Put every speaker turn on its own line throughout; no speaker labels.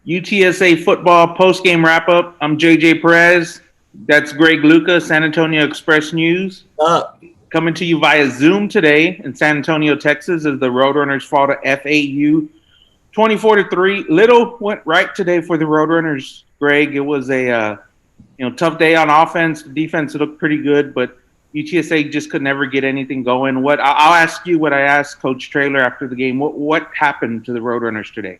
UTSA Football post-game wrap-up. I'm JJ Perez. That's Greg Luca, San Antonio Express News. Coming to you via Zoom today in San Antonio, Texas, as the Roadrunners fall to FAU 24-3. Little went right today for the Roadrunners, Greg. It was a tough day on offense. The defense looked pretty good, but UTSA just could never get anything going. I'll ask you what I asked Coach Traylor after the game. What happened to the Roadrunners today?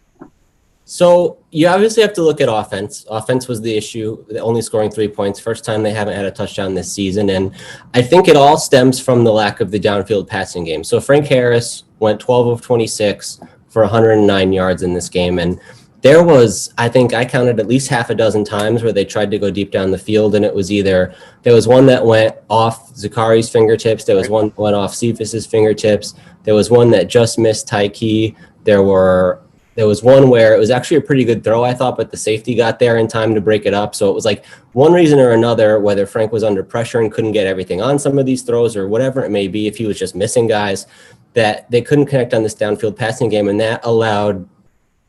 So you obviously have to look at offense. Offense was the issue, only scoring 3 points. First time they haven't had a touchdown this season. And I think it all stems from the lack of the downfield passing game. So Frank Harris went 12 of 26 for 109 yards in this game. And there was, I think I counted at least half a dozen times where they tried to go deep down the field. And it was there was one that went off Zakari's fingertips. There was one that went off Cephas's fingertips. There was one that just missed Tyke. There was one where it was actually a pretty good throw, I thought, but the safety got there in time to break it up. So it was like one reason or another, whether Frank was under pressure and couldn't get everything on some of these throws or whatever it may be, if he was just missing guys, that they couldn't connect on this downfield passing game, and that allowed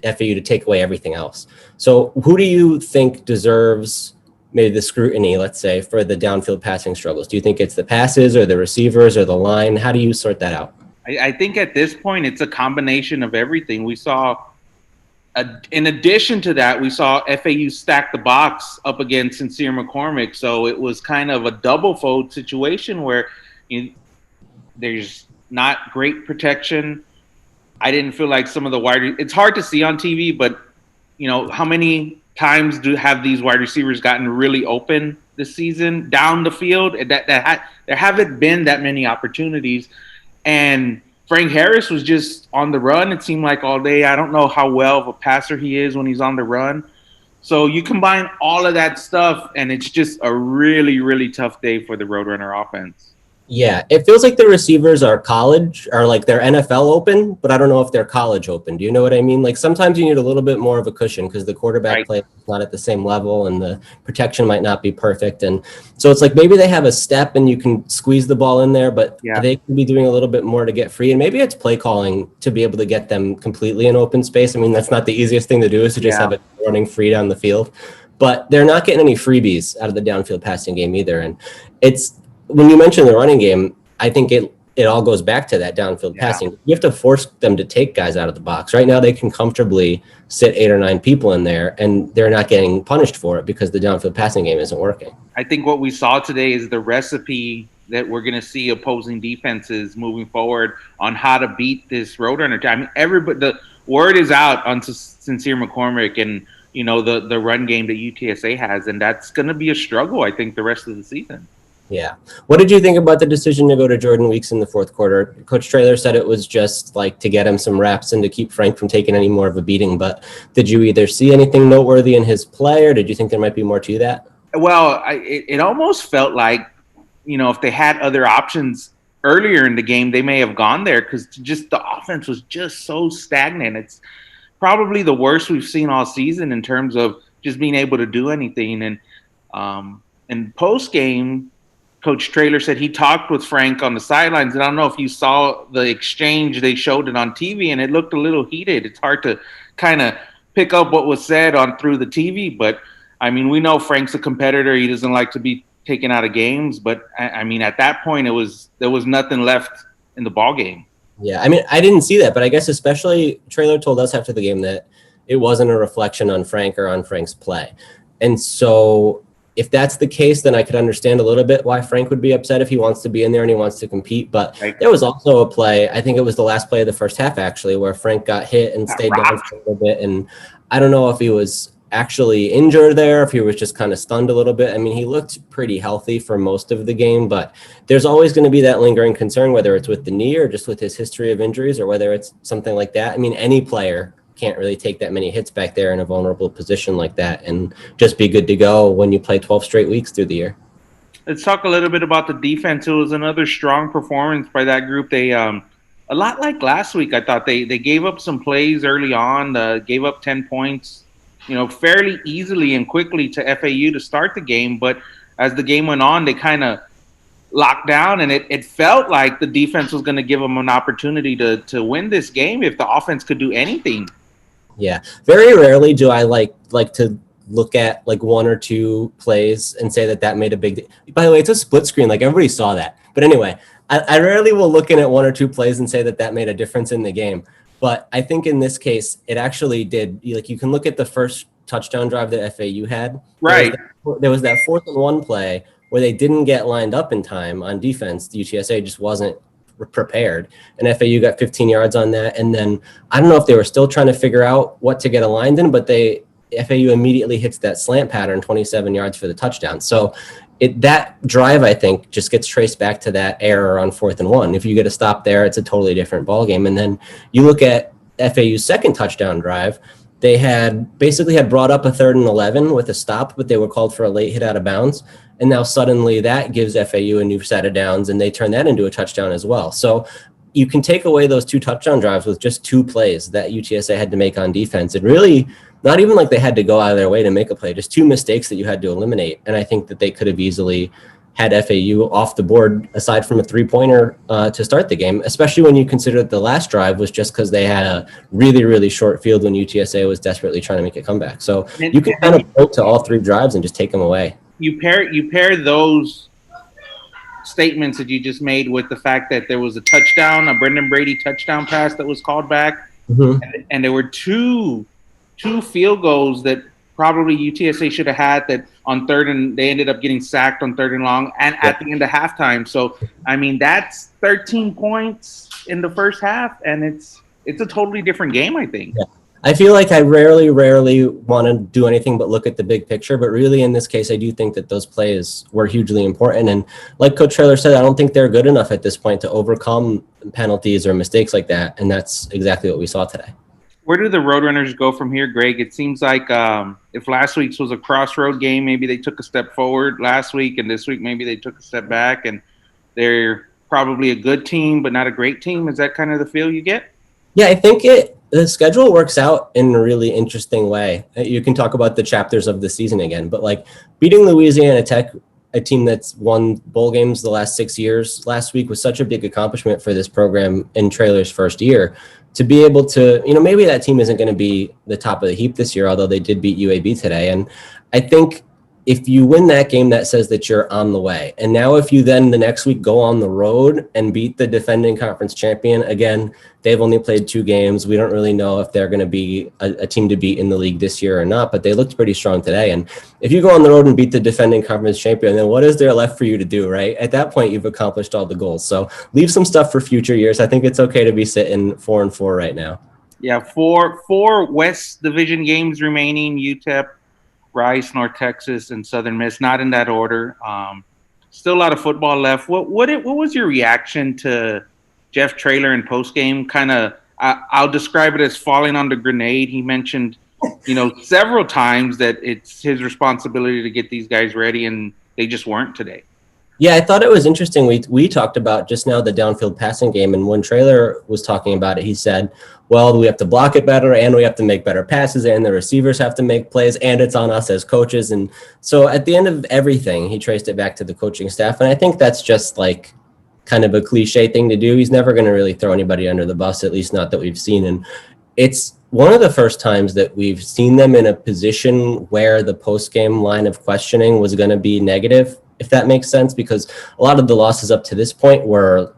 FAU to take away everything else. So who do you think deserves maybe the scrutiny, let's say, for the downfield passing struggles? Do you think it's the passes or the receivers or the line? How do you sort that out?
I think at this point, it's a combination of everything. We saw... in addition to that, we saw FAU stack the box up against Sincere McCormick. So it was kind of a double-fold situation where there's not great protection. I didn't feel like some of the it's hard to see on TV, but, how many times have these wide receivers gotten really open this season down the field? There haven't been that many opportunities. And Frank Harris was just on the run, it seemed like, all day. I don't know how well of a passer he is when he's on the run. So you combine all of that stuff, and it's just a really, really tough day for the Roadrunner offense.
Yeah, it feels like the receivers are like they're NFL open, but I don't know if they're college open. Do you know what I mean? Like sometimes you need a little bit more of a cushion because the quarterback play is not at the same level and the protection might not be perfect. And so it's like maybe they have a step and you can squeeze the ball in there, but they could be doing a little bit more to get free. And maybe it's play calling to be able to get them completely in open space. I mean, that's not the easiest thing to do, is to just have it running free down the field. But they're not getting any freebies out of the downfield passing game either. And when you mention the running game, I think it all goes back to that downfield passing. You have to force them to take guys out of the box. Right now, they can comfortably sit 8 or 9 people in there, and they're not getting punished for it because the downfield passing game isn't working.
I think what we saw today is the recipe that we're going to see opposing defenses moving forward on how to beat this Roadrunner. I mean, the word is out on Sincere McCormick and the run game that UTSA has, and that's going to be a struggle, I think, the rest of the season.
Yeah. What did you think about the decision to go to Jordan Weeks in the fourth quarter? Coach Traylor said it was just like to get him some reps and to keep Frank from taking any more of a beating. But did you either see anything noteworthy in his play, or did you think there might be more to that?
Well, it almost felt like, if they had other options earlier in the game, they may have gone there, because just the offense was just so stagnant. It's probably the worst we've seen all season in terms of just being able to do anything. And post game, Coach Traylor said he talked with Frank on the sidelines, and I don't know if you saw the exchange. They showed it on TV, and it looked a little heated. It's hard to kind of pick up what was said through the TV, but, I mean, we know Frank's a competitor. He doesn't like to be taken out of games, but, I mean, at that point, there was nothing left in the ball game.
Yeah, I mean, I didn't see that, but I guess especially Traylor told us after the game that it wasn't a reflection on Frank or on Frank's play. And so if that's the case, then I could understand a little bit why Frank would be upset if he wants to be in there and he wants to compete. But there was also a play, I think it was the last play of the first half, actually, where Frank got hit and stayed down for a little bit. And I don't know if he was actually injured there, if he was just kind of stunned a little bit. I mean, he looked pretty healthy for most of the game, but there's always going to be that lingering concern, whether it's with the knee or just with his history of injuries or whether it's something like that. I mean, any player can't really take that many hits back there in a vulnerable position like that and just be good to go when you play 12 straight weeks through the year.
Let's talk a little bit about the defense. It was another strong performance by that group. They, a lot like last week, I thought they gave up some plays early on, gave up 10 points, fairly easily and quickly to FAU to start the game. But as the game went on, they kind of locked down, and it felt like the defense was going to give them an opportunity to win this game if the offense could do anything.
Yeah, very rarely do I like to look at like one or two plays and say that made a big. By the way, it's a split screen. Like everybody saw that. But anyway, I rarely will look in at one or two plays and say that made a difference in the game. But I think in this case, it actually did. Like you can look at the first touchdown drive that FAU had.
Right.
There was that 4th-and-1 play where they didn't get lined up in time on defense. The UTSA just wasn't prepared, and FAU got 15 yards on that. And then I don't know if they were still trying to figure out what to get aligned in, but FAU immediately hits that slant pattern, 27 yards for the touchdown. So that drive, I think, just gets traced back to that error on 4th-and-1. If you get a stop there, it's a totally different ballgame. And then you look at FAU's second touchdown drive. They basically had brought up a 3rd-and-11 with a stop, but they were called for a late hit out of bounds. And now suddenly that gives FAU a new set of downs, and they turn that into a touchdown as well. So you can take away those 2 touchdown drives with just 2 plays that UTSA had to make on defense. And really, not even like they had to go out of their way to make a play, just 2 mistakes that you had to eliminate. And I think that they could have easily had FAU off the board, aside from a 3-pointer to start the game, especially when you consider that the last drive was just because they had a really, really short field when UTSA was desperately trying to make a comeback. So you can kind of go to all 3 drives and just take them away.
You pair those statements that you just made with the fact that there was a touchdown, a Brendan Brady touchdown pass that was called back, and there were two field goals that probably UTSA should have had that on 3rd, and they ended up getting sacked on 3rd and long and at the end of halftime. So I mean, that's 13 points in the first half, and it's a totally different game, I think.
Yeah. I feel like I rarely want to do anything but look at the big picture. But really, in this case, I do think that those plays were hugely important. And like Coach Traylor said, I don't think they're good enough at this point to overcome penalties or mistakes like that. And that's exactly what we saw today.
Where do the Roadrunners go from here, Greg? It seems like if last week's was a crossroad game, maybe they took a step forward last week, and this week maybe they took a step back, and they're probably a good team but not a great team. Is that kind of the feel you get?
Yeah, I think the schedule works out in a really interesting way. You can talk about the chapters of the season again, but like beating Louisiana Tech, a team that's won bowl games the last 6 years, last week was such a big accomplishment for this program in Traylor's first year. To be able to, maybe that team isn't going to be the top of the heap this year, although they did beat UAB today. And I think if you win that game, that says that you're on the way. And now if you then the next week go on the road and beat the defending conference champion, again, they've only played 2 games. We don't really know if they're going to be a team to beat in the league this year or not, but they looked pretty strong today. And if you go on the road and beat the defending conference champion, then what is there left for you to do, right? At that point, you've accomplished all the goals. So leave some stuff for future years. I think it's okay to be sitting 4-4 right now.
Yeah, four West Division games remaining: UTEP, Rice, North Texas, and Southern Miss. Not in that order. Still a lot of football left. What was your reaction to Jeff Traylor in postgame? Kind of, I'll describe it as falling on the grenade. He mentioned, several times that it's his responsibility to get these guys ready, and they just weren't today.
Yeah, I thought it was interesting. We talked about just now the downfield passing game, and when Traylor was talking about it, he said, well, we have to block it better, and we have to make better passes, and the receivers have to make plays, and it's on us as coaches. And so at the end of everything, he traced it back to the coaching staff, and I think that's just like kind of a cliche thing to do. He's never going to really throw anybody under the bus, at least not that we've seen. And it's one of the first times that we've seen them in a position where the post-game line of questioning was going to be negative, if that makes sense, because a lot of the losses up to this point were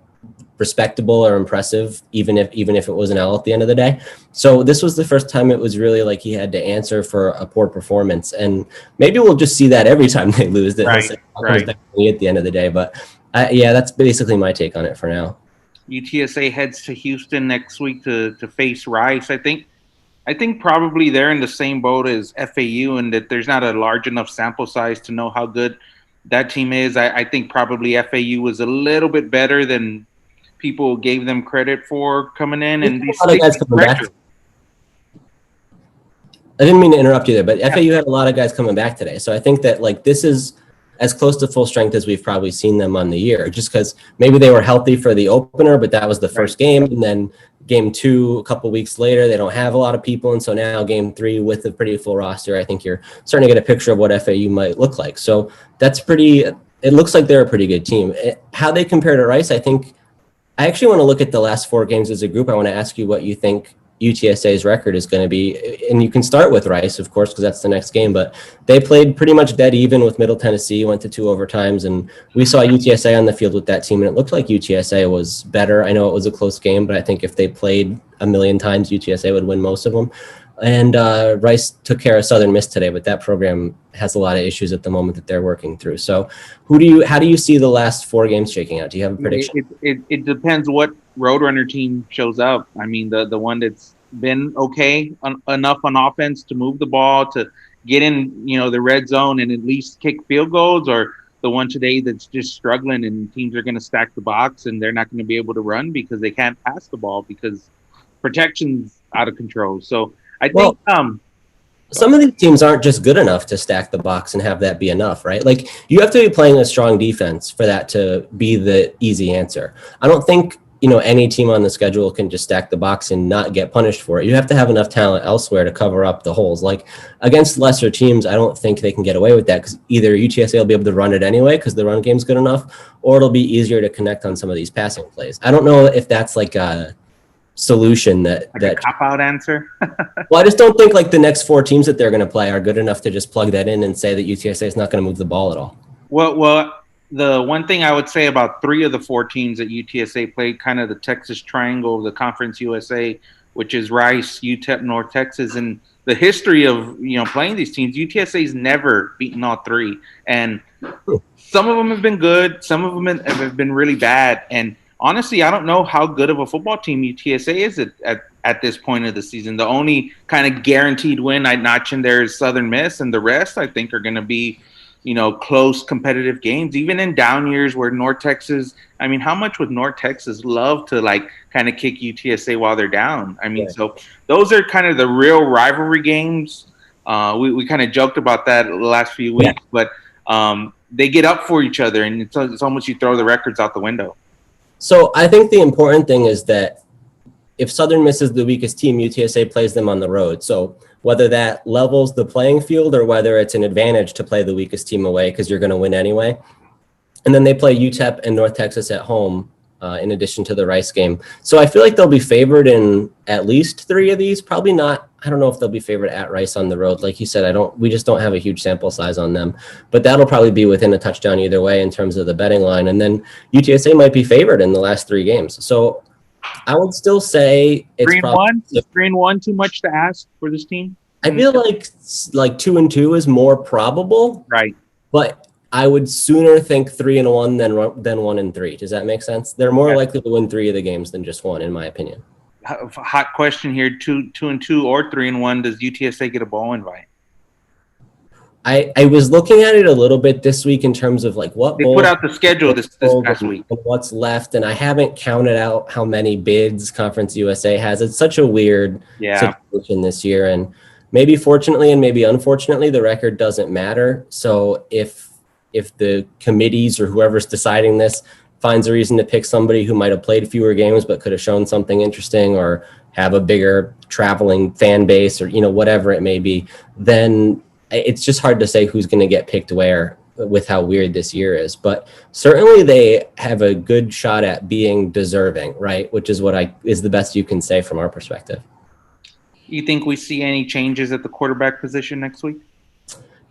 respectable or impressive, even if it was an L at the end of the day. So this was the first time it was really like he had to answer for a poor performance, and maybe we'll just see that every time they lose. That
right.
At the end of the day, but yeah, that's basically my take on it for now.
UTSA heads to Houston next week to face Rice. I think probably they're in the same boat as FAU, and that there's not a large enough sample size to know how good that team is. I think probably FAU was a little bit better than people gave them credit for coming in. And these guys coming back.
I didn't mean to interrupt you there, but FAU had a lot of guys coming back today. So I think that like this is as close to full strength as we've probably seen them on the year, just because maybe they were healthy for the opener, but that was the first game. And then game 2, a couple weeks later, they don't have a lot of people. And so now game 3 with a pretty full roster, I think you're starting to get a picture of what FAU might look like. So that's it looks like they're a pretty good team. How they compare to Rice, I actually want to look at the last 4 games as a group. I want to ask you what you think UTSA's record is going to be. And you can start with Rice, of course, because that's the next game, but they played pretty much dead even with Middle Tennessee, went to 2 overtimes, and we saw UTSA on the field with that team, and it looked like UTSA was better. I know it was a close game, but I think if they played a million times, UTSA would win most of them. And Rice took care of Southern Miss today, but that program has a lot of issues at the moment that they're working through. So how do you see the last 4 games shaking out? Do you have a prediction?
It depends what Roadrunner team shows up. I mean, the one that's been okay enough on offense to move the ball, to get in, the red zone and at least kick field goals, or the one today that's just struggling and teams are going to stack the box and they're not going to be able to run because they can't pass the ball because protection's out of control. So I think
some of these teams aren't just good enough to stack the box and have that be enough, right? Like, you have to be playing a strong defense for that to be the easy answer. I don't think, any team on the schedule can just stack the box and not get punished for it. You have to have enough talent elsewhere to cover up the holes. Like, against lesser teams, I don't think they can get away with that, because either UTSA will be able to run it anyway because the run game's good enough, or it'll be easier to connect on some of these passing plays. I don't know if that's like a solution that
a cop-out answer.
Well, I just don't think like the next 4 teams that they're going to play are good enough to just plug that in and say that UTSA is not going to move the ball at all.
Well, the one thing I would say about 3 of the 4 teams that UTSA played, kind of the Texas Triangle, the Conference USA, which is Rice, UTEP, North Texas, and the history of playing these teams, UTSA's never beaten all 3, and some of them have been good, some of them have been really bad, and honestly, I don't know how good of a football team UTSA is at this point of the season. The only kind of guaranteed win I'd notch in there is Southern Miss, and the rest I think are going to be, close competitive games, even in down years where North Texas, I mean, how much would North Texas love to kind of kick UTSA while they're down? I mean, So those are kind of the real rivalry games. We kind of joked about that the last few weeks, but they get up for each other, and it's almost you throw the records out the window.
So I think the important thing is that if Southern Miss is the weakest team, UTSA plays them on the road. So whether that levels the playing field or whether it's an advantage to play the weakest team away because you're going to win anyway. And then they play UTEP and North Texas at home in addition to the Rice game. So I feel like they'll be favored in at least 3 of these. Probably not. I don't know if they'll be favored at Rice on the road. Like you said, we just don't have a huge sample size on them. But that'll probably be within a touchdown either way in terms of the betting line. And then UTSA might be favored in the last 3 games. So I would still say it's
3-1. Is 3-1 too much to ask for this team?
I feel like 2-2 is more probable.
Right.
But I would sooner think 3-1 than 1-3. Does that make sense? They're more likely to win 3 of the games than just 1, in my opinion.
Hot question here: 2-2 or 3-1? Does UTSA get a bowl invite?
I was looking at it a little bit this week in terms of like what
they put out the schedule this past week
and what's left, and I haven't counted out how many bids Conference USA has. It's such a weird situation this year, and maybe fortunately and maybe unfortunately the record doesn't matter. So if the committees or whoever's deciding this finds a reason to pick somebody who might have played fewer games but could have shown something interesting or have a bigger traveling fan base or whatever it may be, then it's just hard to say who's going to get picked where with how weird this year is. But certainly they have a good shot at being deserving, right? Which is is the best you can say from our perspective.
You think we see any changes at the quarterback position next week?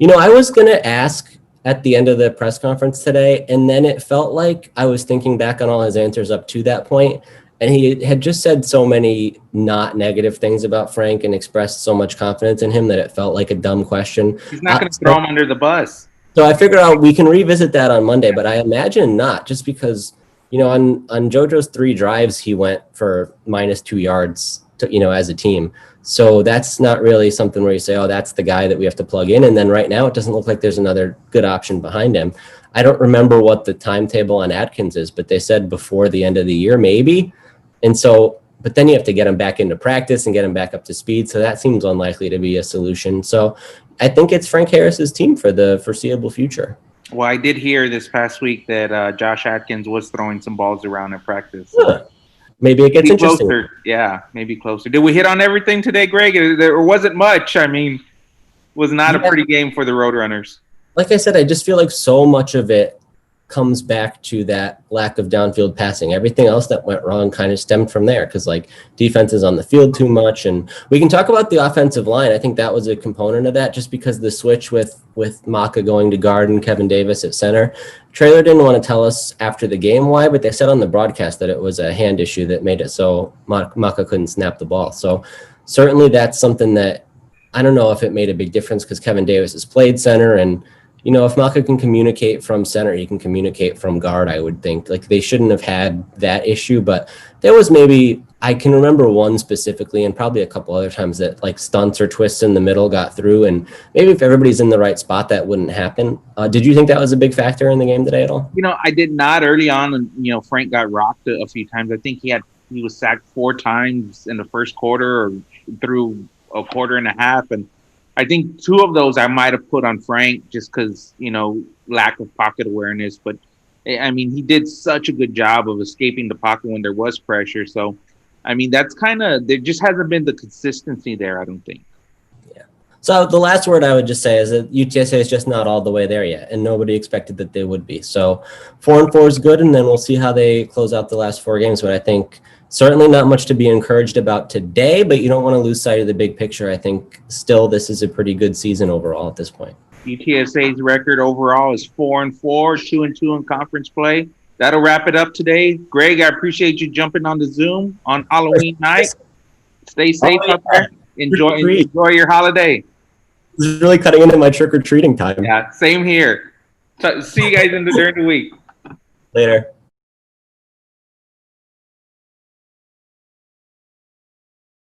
I was going to ask at the end of the press conference today, and then it felt like I was thinking back on all his answers up to that point, and he had just said so many not negative things about Frank and expressed so much confidence in him that it felt like a dumb question.
He's not going to throw him under the bus.
So I figured out we can revisit that on Monday, but I imagine not, just because, on JoJo's 3 drives, he went for -2 yards, as a team. So that's not really something where you say, oh, that's the guy that we have to plug in. And then right now it doesn't look like there's another good option behind him. I don't remember what the timetable on Atkins is, but they said before the end of the year, maybe. And so, but then you have to get him back into practice and get him back up to speed. So that seems unlikely to be a solution. So I think it's Frank Harris's team for the foreseeable future.
Well, I did hear this past week that Josh Atkins was throwing some balls around in practice.
Huh. Maybe it gets interesting.
Closer. Yeah, maybe closer. Did we hit on everything today, Greg? There wasn't much. I mean, was not a pretty game for the Roadrunners.
Like I said, I just feel like so much of it comes back to that lack of downfield passing. Everything else that went wrong kind of stemmed from there because like defense is on the field too much. And we can talk about the offensive line. I think that was a component of that just because the switch with Maka going to guard and Kevin Davis at center. Traylor didn't want to tell us after the game why, but they said on the broadcast that it was a hand issue that made it so Maka couldn't snap the ball. So certainly that's something that I don't know if it made a big difference because Kevin Davis has played center and if Maka can communicate from center, he can communicate from guard, I would think. Like, they shouldn't have had that issue, but there was maybe, I can remember one specifically and probably a couple other times that, like, stunts or twists in the middle got through, and maybe if everybody's in the right spot, that wouldn't happen. Did you think that was a big factor in the game today at all?
I did not early on, and, Frank got rocked a few times. I think he was sacked 4 times in the first quarter or through a quarter and a half, and I think 2 of those I might have put on Frank just because, lack of pocket awareness. But, I mean, he did such a good job of escaping the pocket when there was pressure. So, I mean, that's there just hasn't been the consistency there, I don't think.
Yeah. So the last word I would just say is that UTSA is just not all the way there yet, and nobody expected that they would be. So 4-4 is good, and then we'll see how they close out the last 4 games. But I think certainly not much to be encouraged about today, but you don't want to lose sight of the big picture. I think still this is a pretty good season overall at this point.
UTSA's record overall is 4-4, 2-2 in conference play. That'll wrap it up today. Greg, I appreciate you jumping on the Zoom on Halloween night. Stay safe out there. Enjoy your holiday.
This is really cutting into my trick-or-treating time.
Yeah, same here. See you guys during the week.
Later.